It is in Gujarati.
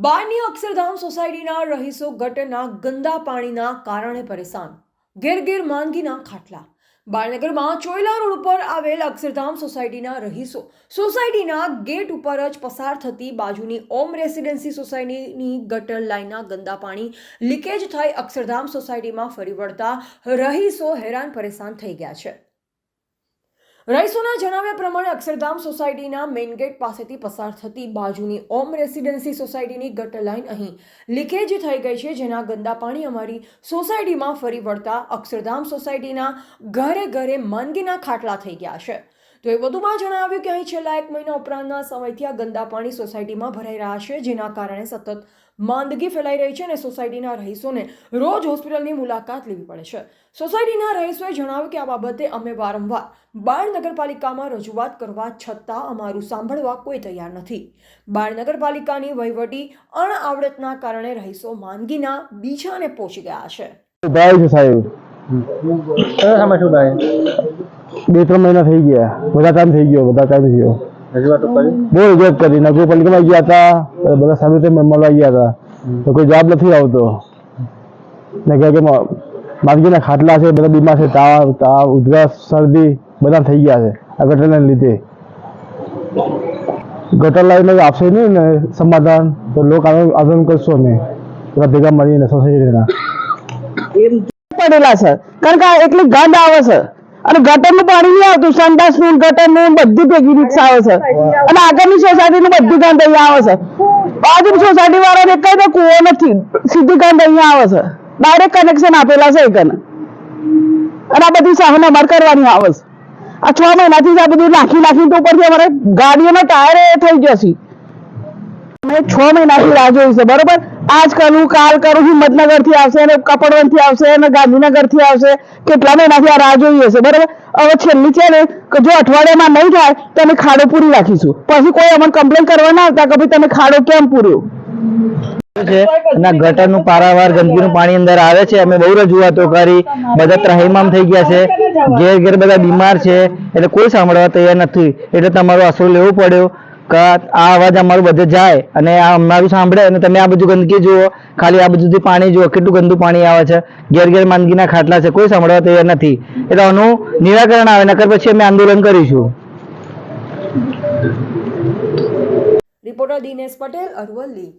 બારની અક્ષરધામ સોસાયટીના રહીશો ગટરના ગંદા પાણીના કારણે પરેશાન. ઘેર ઘેર માંદગીના ખાટલા. બાળનગરમાં ચોયલા રોડ ઉપર આવેલ અક્ષરધામ સોસાયટીના રહીશો સોસાયટીના ગેટ ઉપર જ પસાર થતી બાજુની ઓમ રેસિડેન્સી સોસાયટીની ગટર લાઇનના ગંદા પાણી લીકેજ થઈ અક્ષરધામ સોસાયટીમાં ફરી વળતા રહીશો હેરાન પરેશાન થઈ ગયા છે. રહીશોના જણાવ્યા પ્રમાણે અક્ષરધામ સોસાયટીના મેઇન ગેટ પાસેથી પસાર થતી બાજુની ઓમ રેસિડેન્સી સોસાયટીની ગટર લાઇન અહીં લીકેજ થઈ ગઈ છે, જેના ગંદા પાણી અમારી સોસાયટીમાં ફરી વળતા અક્ષરધામ સોસાયટીના ઘરે ઘરે માંદગીના ખાટલા થઈ ગયા છે. તો એ વધુમાં જણાવ્યું કે અહીં છેલ્લા 1 મહિના ઉપરાંતના સમયથી આ ગંદા પાણી સોસાયટીમાં ભરાઈ રહ્યા છે, જેના કારણે સતત માંદગી ફેલાઈ રહી છે અને સોસાયટીના રહીશોને રોજ હોસ્પિટલની મુલાકાત લેવી પડે છે. સોસાયટીના રહીશોએ જણાવ્યું કે આ બાબતે અમે વારંવાર બાળ નગરપાલિકામાં રજૂઆત કરવા છતાં અમારું સાંભળવા કોઈ તૈયાર નથી. બાળ નગરપાલિકાની વહીવટી અણઆવડતના કારણે રહીશો માંદગીના બીજાને પહોંચી ગયા છે. 2-3 મહિના થઈ ગયા, બધા ટાઈમ થઈ ગયો. બહુ રજૂઆત કરી, નગરપાલિકામાં ગયા હતા, બધા સામે મળવા ગયા હતા, તો કોઈ જવાબ નથી આવતો. ને કે માંદગીના ખાટલા છે, બધા બીમાર છે, તાવ ઉધરસ શરદી બધા થઈ ગયા છે આ ગટરના લીધે. ગટર લાઈન આપશે નહીં ને સમાધાન, તો લોક આંદોલન કરશું અમે બધા ભેગા મળીને સોસાયટીના પડેલા છે. કારણ કે એટલી ગંધ આવે છે અને ગટરનું પાણી નહીં આવતું, સંડાસનું ગટરનું બધી ભેગી મિક્સ આવે છે અને આગળની સોસાયટીનું બધી ગંધ અહીંયા આવે છે. બાજુની સોસાયટી વાળાને કઈ તો કૂવો નથી, સીધી ગંધ અહીંયા આવે છે. ડાયરેક્ટ કનેક્શન આપેલા છે એકને અને આ બધી સાહન અમારે કરવાની આવે છે. આ 6 મહિનાથી આ બધું નાખી તો ઉપરથી અમારે ગાડીઓનો ટાયર થઈ જશે. અમે 6 મહિનાથી રાહ જોઈ છે, બરોબર. આજ કરું કાલ કરું, હિંમતનગર થી આવશે ને કપડવંત થી આવશે ને ગાંધીનગર થી આવશે, કેટલા મહિનાથી આ રાહ જોઈએ છે, બરોબર. હવે છેલ્લી છે ને કે જો અઠવાડિયામાં નહીં થાય તો અમે ખાડો પૂરી રાખીશું. પછી કોઈ અમને કમ્પ્લેન કરવા ના આવતા કે ભાઈ તમે ખાડો કેમ પૂર્યો છે. ગટરનું પારાવાર ગંદકીનું પાણી અંદર આવે છે. અમે બહુ રજૂઆતો કરી, બધા ત્રાહિમામ થઈ ગયા છે, ઘેર ઘેર બધા બીમાર છે, એટલે કોઈ સાંભળવા તૈયાર નથી. એટલે તમારો આશરો લેવો પડ્યો કે આ અવાજ અમારું બધે જાય અને આ અમારું સાંભળે અને તમે આ બધું ગંદકી જુઓ, ખાલી આ બધું પાણી જુઓ, કેટલું ગંદુ પાણી આવે છે, ઘેર ઘેર માંદગીના ખાટલા છે, કોઈ સાંભળવા તૈયાર નથી. એટલે આનું નિરાકરણ આવે, નકર પછી અમે આંદોલન કરીશું. રિપોર્ટર દિનેશ પટેલ, અરવલ્લી.